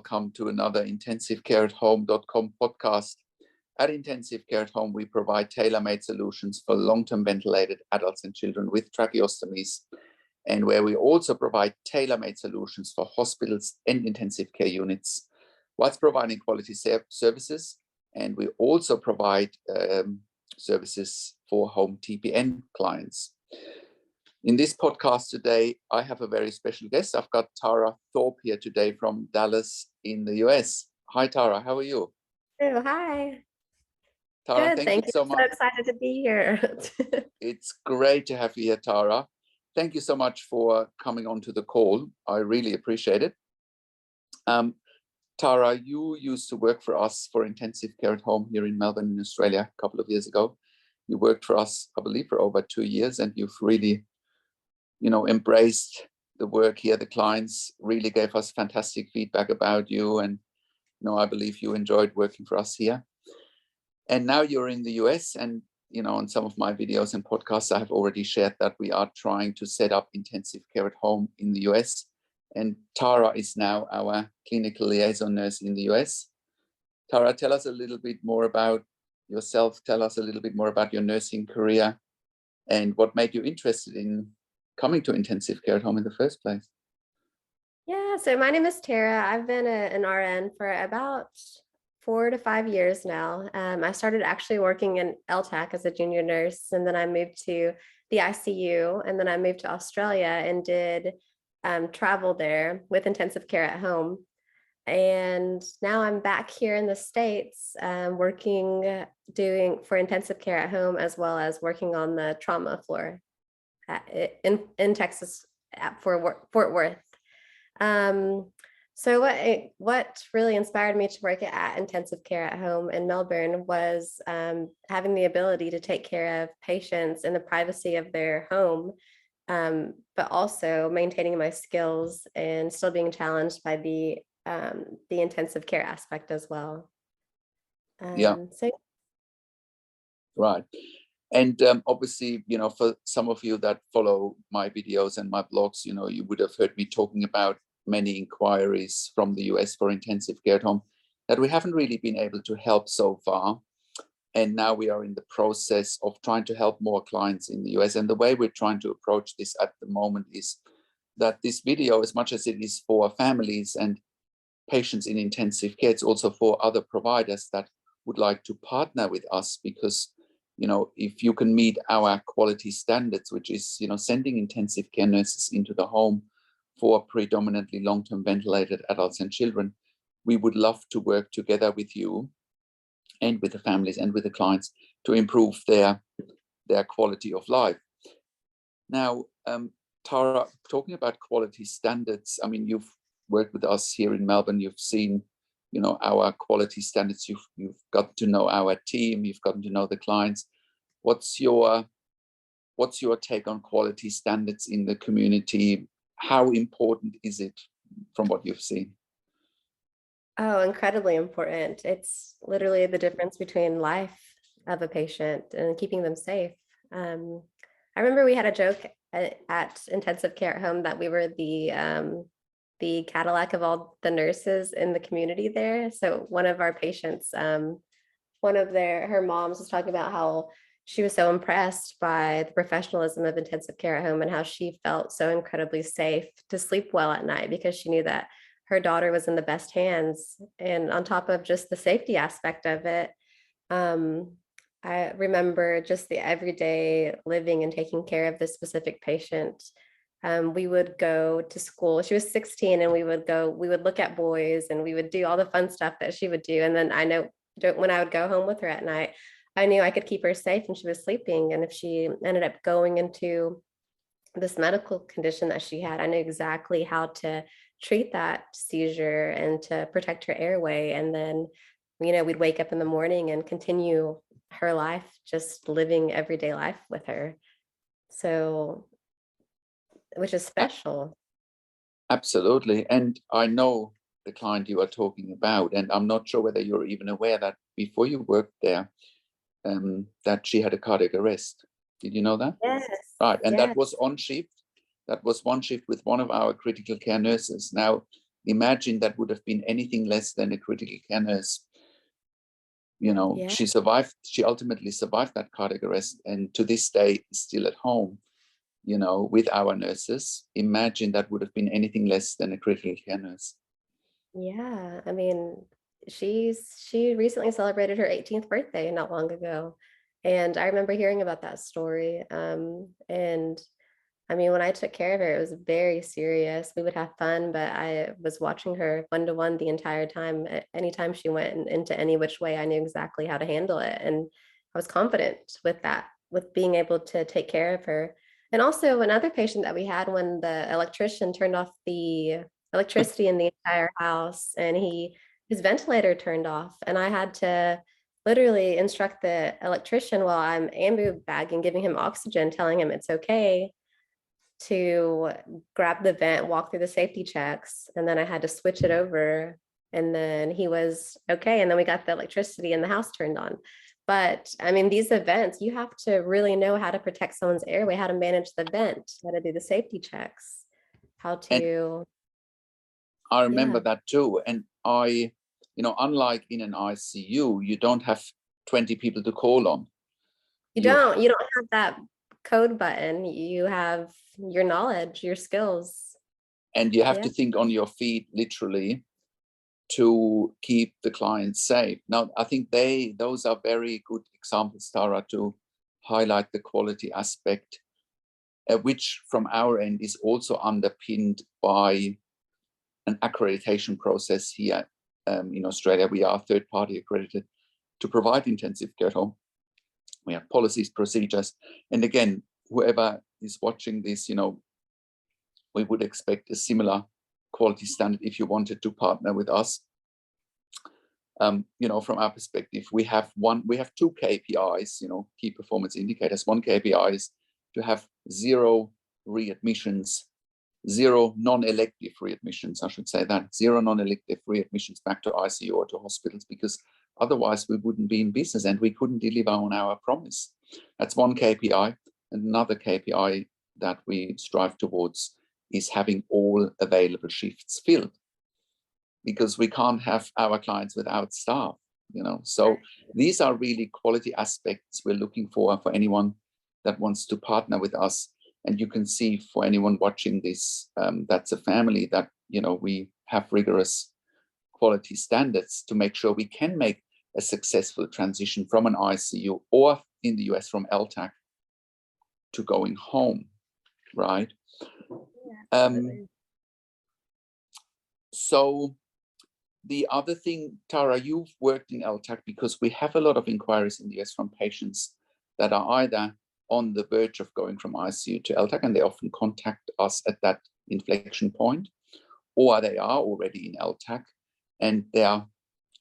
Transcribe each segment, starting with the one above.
welcome to another intensivecareathome.com podcast. At Intensive Care at Home, we provide tailor-made solutions for long-term ventilated adults and children with tracheostomies, and where we also provide tailor-made solutions for hospitals and intensive care units, whilst providing quality services. And we also provide services for home TPN clients. In this podcast today, I have a very special guest. I've got Tara Thorpe here today from Dallas in the US. Hi, Tara. How are you? Oh, hi. Tara, Good, thank you so much. So excited to be here. It's great to have you here, Tara. Thank you so much for coming on to the call. I really appreciate it. Tara, you used to work for us for Intensive Care at Home here in Melbourne, in Australia, a couple of years ago. You worked for us, I believe, for over 2 years, and you've really embraced the work here. The clients really gave us fantastic feedback about you, and I believe you enjoyed working for us here. And now you're in the US, and on some of my videos and podcasts, I have already shared that we are trying to set up intensive care at home in the US. And Tara is now our clinical liaison nurse in the US. Tara, tell us a little bit more about yourself. Tell us a little bit more about your nursing career and what made you interested in coming to intensive care at home in the first place. Yeah, so my name is Tara. I've been an RN for about 4 to 5 years now. I started actually working in LTAC as a junior nurse, and then I moved to the ICU, and then I moved to Australia and did travel there with intensive care at home. And now I'm back here in the States doing for intensive care at home, as well as working on the trauma floor in Texas for Fort Worth. So what really inspired me to work at intensive care at home in Melbourne was having the ability to take care of patients in the privacy of their home, but also maintaining my skills and still being challenged by the intensive care aspect as well. Right. And obviously, for some of you that follow my videos and my blogs, you would have heard me talking about many inquiries from the US for intensive care at home that we haven't really been able to help so far. And now we are in the process of trying to help more clients in the US. And the way we're trying to approach this at the moment is that this video, as much as it is for families and patients in intensive care, it's also for other providers that would like to partner with us, because if you can meet our quality standards, which is sending intensive care nurses into the home for predominantly long-term ventilated adults and children, we would love to work together with you and with the families and with the clients to improve their quality of life. Now, Tara, talking about quality standards, I mean, you've worked with us here in Melbourne. You've seen, our quality standards. You've got to know our team. You've gotten to know the clients. What's your take on quality standards in the community? How important is it from what you've seen? Oh, incredibly important. It's literally the difference between life of a patient and keeping them safe. I remember we had a joke at intensive care at home that we were the Cadillac of all the nurses in the community there. So one of our patients, her moms was talking about how she was so impressed by the professionalism of intensive care at home and how she felt so incredibly safe to sleep well at night because she knew that her daughter was in the best hands. And on top of just the safety aspect of it, I remember just the everyday living and taking care of this specific patient. We would go to school. She was 16, and we would look at boys, and we would do all the fun stuff that she would do. And then I know when I would go home with her at night, I knew I could keep her safe and she was sleeping. And if she ended up going into this medical condition that she had, I knew exactly how to treat that seizure and to protect her airway. And then, we'd wake up in the morning and continue her life, just living everyday life with her. So, which is special. Absolutely. And I know the client you are talking about, and I'm not sure whether you're even aware that before you worked there, that she had a cardiac arrest. Did you know that? Yes. Right. And yes. that was on shift. That was one shift with one of our critical care nurses. Now, Imagine that would have been anything less than a critical care nurse. You know, Yeah. she survived, she ultimately survived that cardiac arrest, and to this day is still at home, you know, with our nurses. Imagine that would have been anything less than a critical care nurse. Yeah. I mean, she recently celebrated her 18th birthday not long ago. And I remember hearing about that story. And I mean, when I took care of her, it was very serious. We would have fun, but I was watching her one to one the entire time. Anytime she went into any which way, I knew exactly how to handle it. And I was confident with that, with being able to take care of her. And also another patient that we had when the electrician turned off the electricity in the entire house and his ventilator turned off. And I had to literally instruct the electrician while I'm ambu bagging, giving him oxygen, telling him it's okay to grab the vent, walk through the safety checks, and then I had to switch it over. And then he was okay. And then we got the electricity and the house turned on. But I mean, these events, you have to really know how to protect someone's airway, how to manage the vent, how to do the safety checks, how And to, I remember yeah. that too. And I, you know, unlike in an ICU, you don't have 20 people to call on. You You don't, you don't have that code button. You have your knowledge, your skills. and you have Yeah. to think on your feet, literally, to keep the client safe. Now, I think those are very good examples, Tara, to highlight the quality aspect, which from our end is also underpinned by an accreditation process here in Australia. We are third-party accredited to provide intensive care at home. We have policies, procedures, and again, whoever is watching this, you know, we would expect a similar quality standard if you wanted to partner with us. You know, from our perspective, we have two KPIs, you know, key performance indicators. One KPI is to have zero readmissions, zero non-elective readmissions, I should say that, zero non-elective readmissions back to ICU or to hospitals, because otherwise we wouldn't be in business and we couldn't deliver on our promise. That's one KPI. And another KPI that we strive towards is having all available shifts filled, because we can't have our clients without staff, you know. So these are really quality aspects we're looking for anyone that wants to partner with us. And you can see for anyone watching this, that's a family that, you know, we have rigorous quality standards to make sure we can make a successful transition from an ICU, or in the US from LTAC to going home, right? So the other thing, Tara, you've worked in LTAC, because we have a lot of inquiries in the US from patients that are either on the verge of going from ICU to LTAC, and they often contact us at that inflection point, or they are already in LTAC and they are,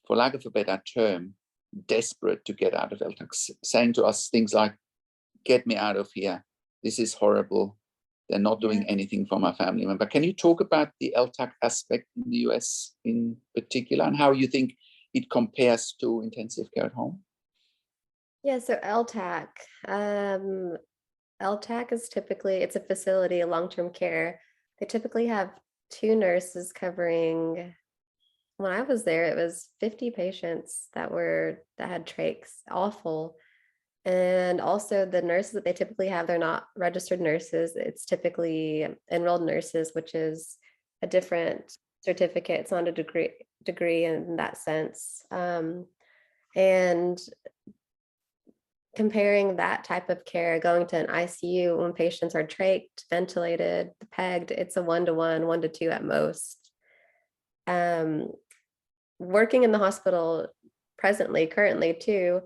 for lack of a better term, desperate to get out of LTAC, saying to us things like, get me out of here, this is horrible, they're not doing anything for my family member. Can you talk about the LTAC aspect in the US in particular, and how you think it compares to intensive care at home? Yeah, so LTAC is typically, it's a facility, a long-term care. They typically have two nurses covering, when I was there, it was 50 patients that had trachs, awful. And also the nurses that they typically have, they're not registered nurses. It's typically enrolled nurses, which is a different certificate. It's not a degree in that sense. And comparing that type of care, going to an ICU when patients are trached, ventilated, pegged, it's a 1-to-1, 1-to-2 at most. Working in the hospital currently too,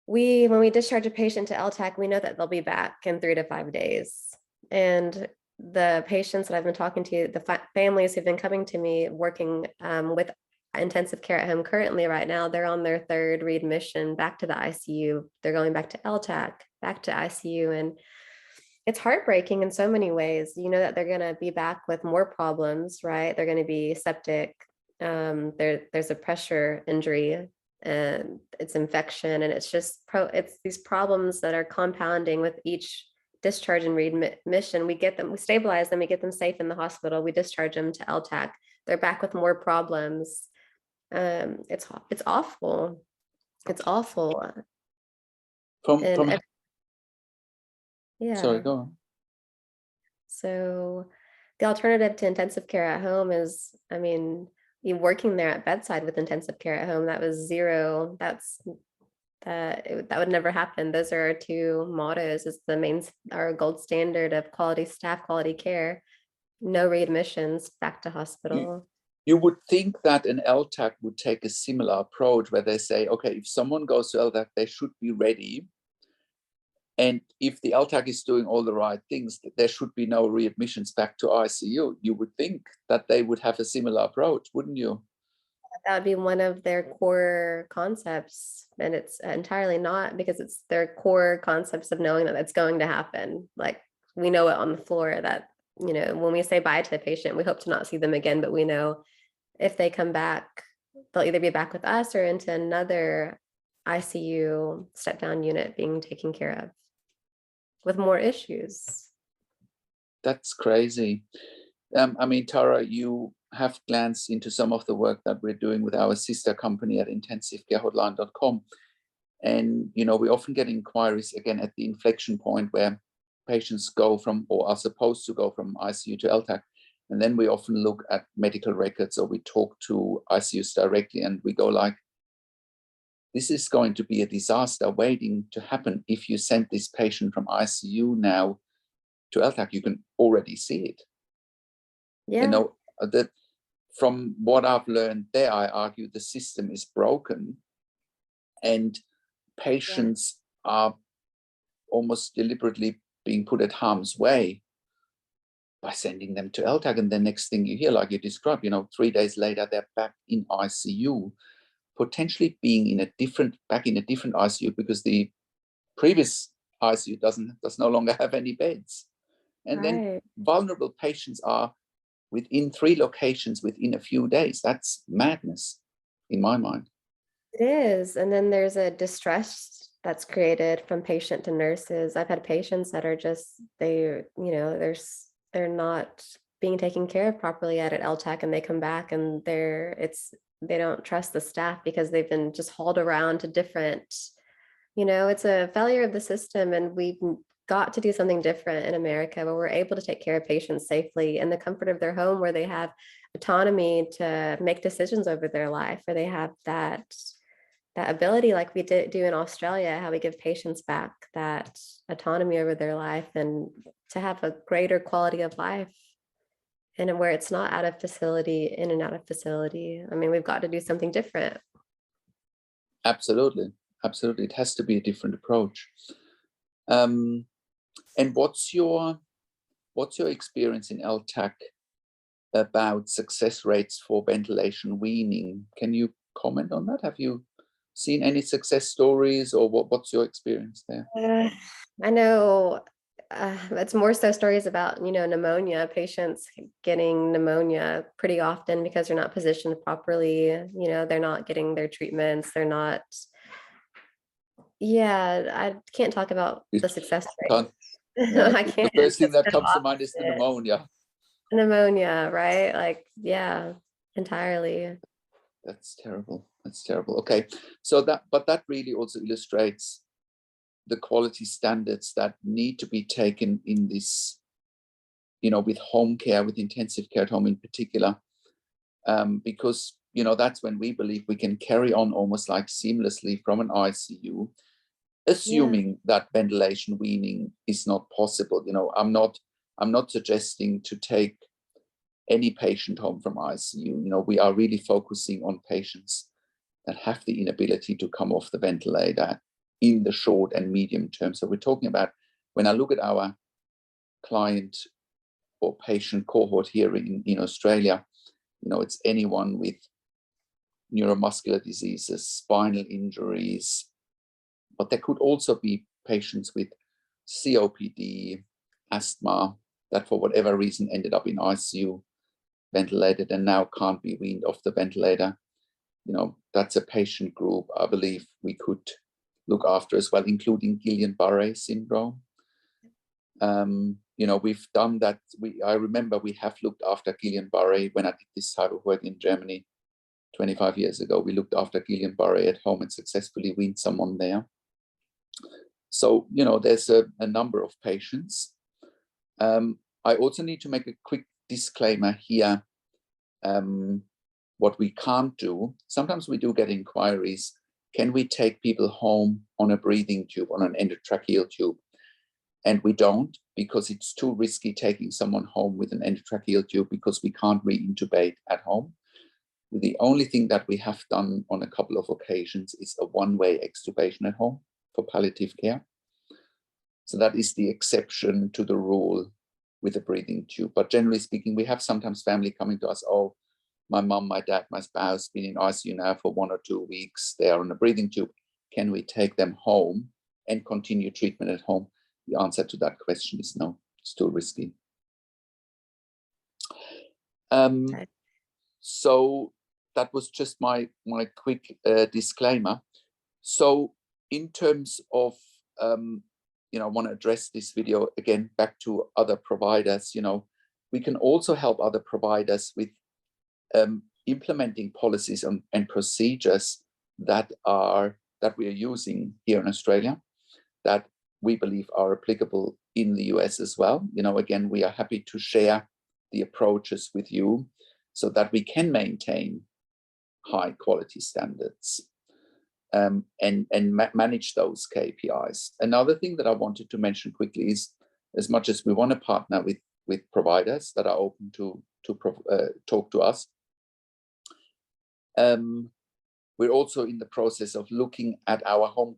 when we discharge a patient to LTAC, we know that they'll be back in 3 to 5 days. And the patients that I've been talking to, the families who've been coming to me working with intensive care at home currently right now, they're on their third readmission back to the ICU. They're going back to LTAC, back to ICU. And it's heartbreaking in so many ways. You know that they're going to be back with more problems, right? They're going to be septic. There's a pressure injury and it's infection, and it's just it's these problems that are compounding with each discharge and readmission. We stabilize them, we get them safe in the hospital, we discharge them to LTAC. They're back with more problems. It's awful. It's awful. From Yeah. Sorry, go on. So the alternative to intensive care at home is, I mean, you working there at bedside with intensive care at home, that was zero. That would never happen. Those are our two mottos. It's our gold standard of quality staff, quality care, no readmissions back to hospital. You would think that an LTAC would take a similar approach where they say, okay, if someone goes to LTAC, they should be ready. And if the LTAC is doing all the right things, there should be no readmissions back to ICU. You would think that they would have a similar approach, wouldn't you? That would be one of their core concepts. And it's entirely not, because it's their core concepts of knowing that it's going to happen. Like, we know it on the floor that, you know, when we say bye to the patient, we hope to not see them again, but we know if they come back, they'll either be back with us or into another ICU step down unit being taken care of with more issues. That's crazy. I mean, Tara, you have glanced into some of the work that we're doing with our sister company at intensivecarehotline.com. And, you know, we often get inquiries again at the inflection point where patients go from, or are supposed to go from ICU to LTAC. And then we often look at medical records, or we talk to ICUs directly, and we go like, this is going to be a disaster waiting to happen. If you send this patient from ICU now to LTAC, you can already see it. Yeah. You know, that from what I've learned there, I argue the system is broken, and patients are almost deliberately being put at harm's way by sending them to LTAC. And the next thing you hear, like you described, you know, 3 days later, they're back in ICU, potentially being back in a different ICU because the previous ICU does no longer have any beds. And then vulnerable patients are within 3 locations within a few days. That's madness in my mind. It is. And then there's a distress that's created from patient to nurses. I've had patients that are just, they're not being taken care of properly at an LTAC, and they come back and they don't trust the staff because they've been just hauled around to different, it's a failure of the system. And we've got to do something different in America where we're able to take care of patients safely in the comfort of their home, where they have autonomy to make decisions over their life, where they have that ability, like we do in Australia, how we give patients back that autonomy over their life and to have a greater quality of life. And where it's not out of facility, in and out of facility. I mean, we've got to do something different. Absolutely. Absolutely. It has to be a different approach. And what's your experience in LTAC about success rates for ventilation weaning? Can you comment on that? Have you seen any success stories, or what's your experience there? I know it's more so stories about, pneumonia, patients getting pneumonia pretty often because they're not positioned properly. They're not getting their treatments. They're not. Yeah, I can't talk about the success rate. I can't. The first thing that comes to mind is the pneumonia. Pneumonia, right? Like, yeah, entirely. That's terrible. That's terrible. Okay, so that really also illustrates the quality standards that need to be taken in this, with home care, with intensive care at home in particular, because, that's when we believe we can carry on almost like seamlessly from an ICU, assuming that ventilation weaning is not possible. I'm not suggesting to take any patient home from ICU. We are really focusing on patients that have the inability to come off the ventilator in the short and medium term. So we're talking about, when I look at our client or patient cohort here in Australia, it's anyone with neuromuscular diseases, spinal injuries, but there could also be patients with COPD, asthma, that for whatever reason ended up in ICU, ventilated, and now can't be weaned off the ventilator. That's a patient group I believe we could look after as well, including Guillain-Barré syndrome. You know, we've done that. I remember we have looked after Guillain-Barré when I did this type of work in Germany 25 years ago. We looked after Guillain-Barré at home and successfully weaned someone there. So, you know, there's a number of patients. I also need to make a quick disclaimer here. What we can't do, sometimes we do get inquiries, can we take people home on a breathing tube, on an endotracheal tube? And we don't, because it's too risky taking someone home with an endotracheal tube, because we can't re-intubate at home. The only thing that we have done on a couple of occasions is a one-way extubation at home for palliative care. So that is the exception to the rule with a breathing tube. But generally speaking, we have sometimes family coming to us, oh, my mom, my dad, my spouse been in ICU now for 1 or 2 weeks. They are on a breathing tube. Can we take them home and continue treatment at home? The answer to that question is no, it's too risky. So that was just my quick disclaimer. So in terms of, you know, I want to address this video again back to other providers. You know, we can also help other providers with implementing policies and procedures that we are using here in Australia, that we believe are applicable in the US as well. You know, again, we are happy to share the approaches with you so that we can maintain high quality standards and manage those KPIs. Another thing that I wanted to mention quickly is, as much as we want to partner with providers that are open to talk to us, we're also in the process of looking at our own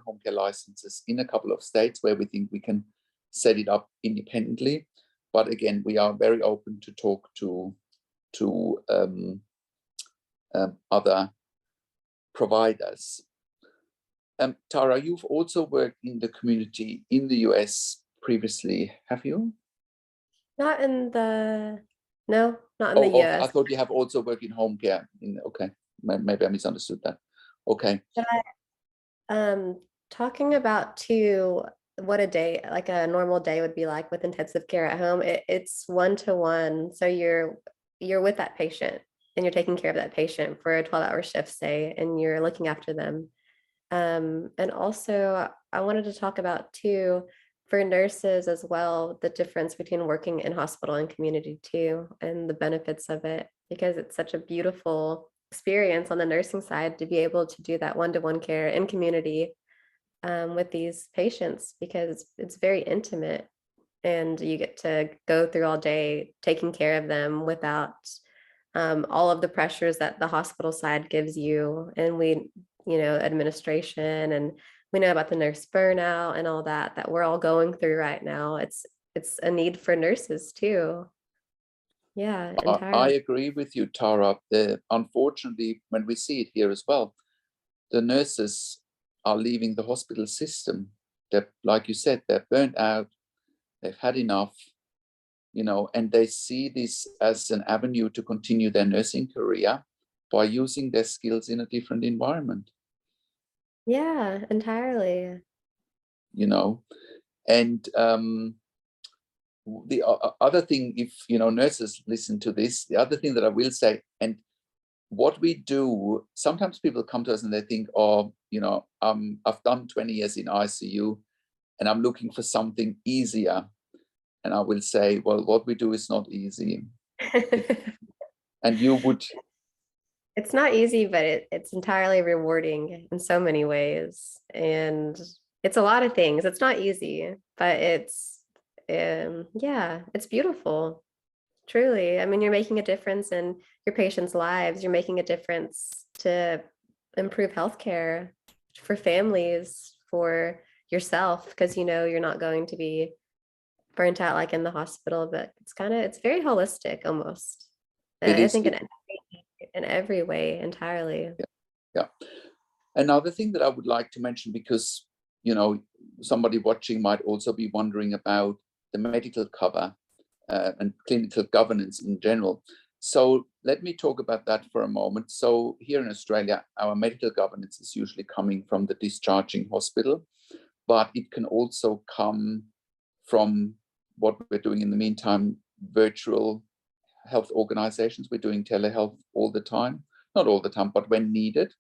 home care licenses in a couple of states where we think we can set it up independently. But again, we are very open to talk to other providers. Tara, you've also worked in the community in the US previously, have you? Not in the US. I thought you have also worked in home care. Okay, maybe I misunderstood that. Okay. Talking about what a day, like a normal day would be like with intensive care at home, it's 1-to-1. So you're with that patient and you're taking care of that patient for a 12-hour shift, say, and you're looking after them. And also I wanted to talk about too, for nurses as well, the difference between working in hospital and community too, and the benefits of it, because it's such a beautiful experience on the nursing side to be able to do that 1-to-1 care in community with these patients, because it's very intimate and you get to go through all day taking care of them without all of the pressures that the hospital side gives you. And administration, and we know about the nurse burnout and all that we're all going through right now. It's a need for nurses too. Yeah, entirely. I agree with you, Tara. Unfortunately, when we see it here as well, the nurses are leaving the hospital system. They're, like you said, they're burnt out, they've had enough, and they see this as an avenue to continue their nursing career by using their skills in a different environment. Yeah, entirely. And the other thing, if nurses listen to this, the other thing that I will say, and what we do, sometimes people come to us and they think, oh, I've done 20 years in ICU and I'm looking for something easier. And I will say, well, what we do is not easy. And you would... It's not easy, but it's entirely rewarding in so many ways. And it's a lot of things. It's not easy, but it's beautiful. Truly. I mean, you're making a difference in your patients' lives. You're making a difference to improve healthcare for families, for yourself, because you're not going to be burnt out like in the hospital, but it's very holistic almost. I think in every way, entirely. Yeah. Another thing that I would like to mention, because somebody watching might also be wondering about the medical cover and clinical governance in general. So let me talk about that for a moment. So here in Australia, our medical governance is usually coming from the discharging hospital, but it can also come from what we're doing in the meantime, virtual health organizations. We're doing telehealth all the time, not all the time, but when needed.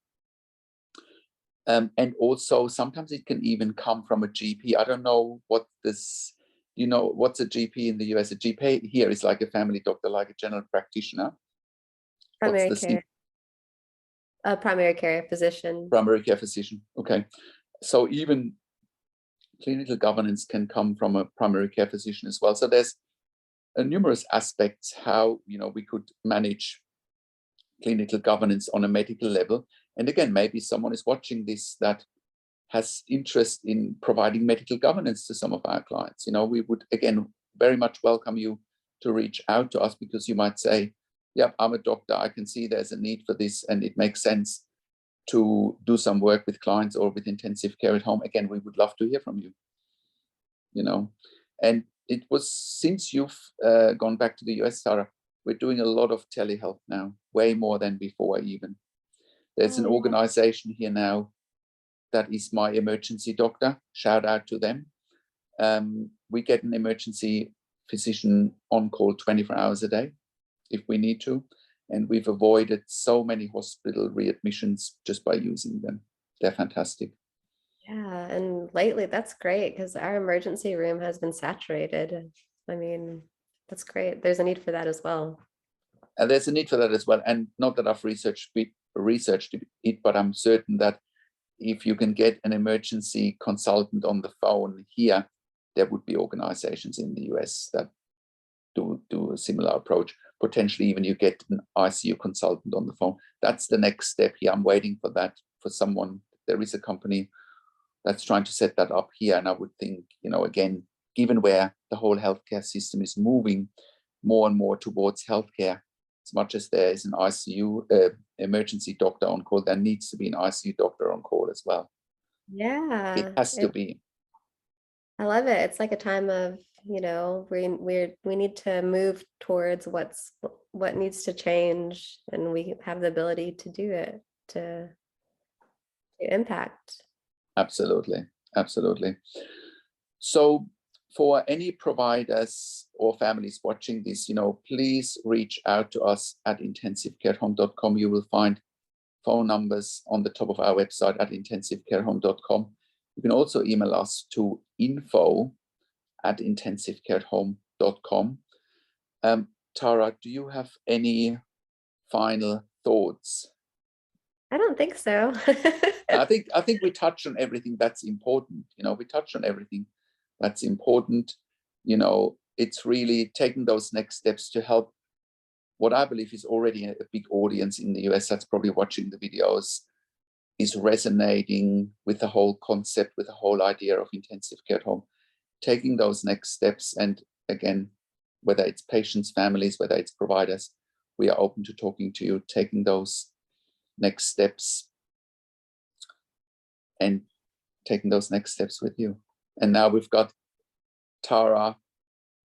And also sometimes it can even come from a GP. I don't know what this, what's a GP in the US? A GP here is like a family doctor, like a general practitioner. Primary care. A primary care physician. Primary care physician. Okay. So even clinical governance can come from a primary care physician as well. So there's numerous aspects how we could manage clinical governance on a medical level. And again, maybe someone is watching this that has interest in providing medical governance to some of our clients. We would again very much welcome you to reach out to us, because you might say, yep, I'm a doctor, I can see there's a need for this and it makes sense to do some work with clients or with intensive care at home. Again, we would love to hear from you. And it was, since you've gone back to the US, Sarah, we're doing a lot of telehealth now, way more than before even. There's an organization here now that is My Emergency Doctor. Shout out to them. We get an emergency physician on call 24 hours a day if we need to. And we've avoided so many hospital readmissions just by using them. They're fantastic. Yeah, and lately that's great because our emergency room has been saturated. I mean, that's great. There's a need for that as well. And there's a need for that as well. And not that I've researched it, but I'm certain that if you can get an emergency consultant on the phone here, there would be organizations in the US that do a similar approach. Potentially even you get an ICU consultant on the phone. That's the next step here. I'm waiting for that, for someone. There is a company that's trying to set that up here. And I would think, again, given where the whole healthcare system is moving more and more towards healthcare, as much as there is an ICU emergency doctor on call, there needs to be an ICU doctor on call as well. Yeah, it has to be. I love it. It's like a time of, we need to move towards what needs to change, and we have the ability to do it, to impact. Absolutely. So for any providers or families watching this, please reach out to us at intensivecarehome.com. You will find phone numbers on the top of our website at intensivecarehome.com. You can also email us to info@intensivecarehome.com. Tara, do you have any final thoughts? I don't think so. I think we touched on everything that's important. It's really taking those next steps to help what I believe is already a big audience in the US that's probably watching the videos, is resonating with the whole concept, with the whole idea of intensive care at home. Taking those next steps, and again, whether it's patients, families, whether it's providers, we are open to talking to you, taking those next steps and taking those next steps with you. And now we've got Tara,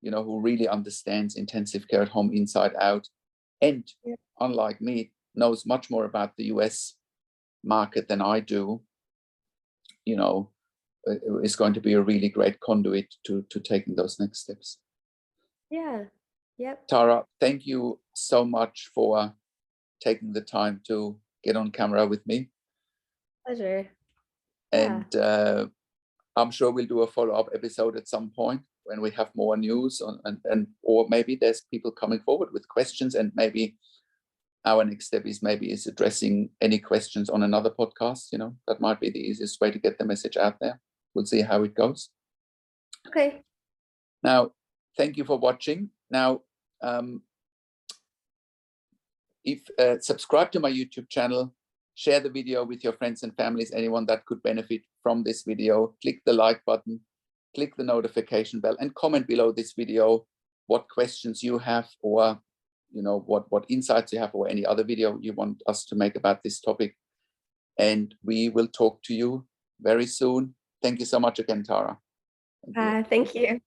who really understands intensive care at home inside out, and unlike me, knows much more about the US market than I do. Is going to be a really great conduit to taking those next steps. Yeah. Yep. Tara, thank you so much for taking the time to get on camera with me. Pleasure. And I'm sure we'll do a follow-up episode at some point when we have more news or maybe there's people coming forward with questions, and maybe our next step is addressing any questions on another podcast. That might be the easiest way to get the message out there. We'll see how it goes. Okay. Now, thank you for watching. Now, subscribe to my YouTube channel, share the video with your friends and families, anyone that could benefit from this video. Click the like button, click the notification bell, and comment below this video what questions you have, or what insights you have, or any other video you want us to make about this topic. And we will talk to you very soon. Thank you so much again, Tara. Thank you.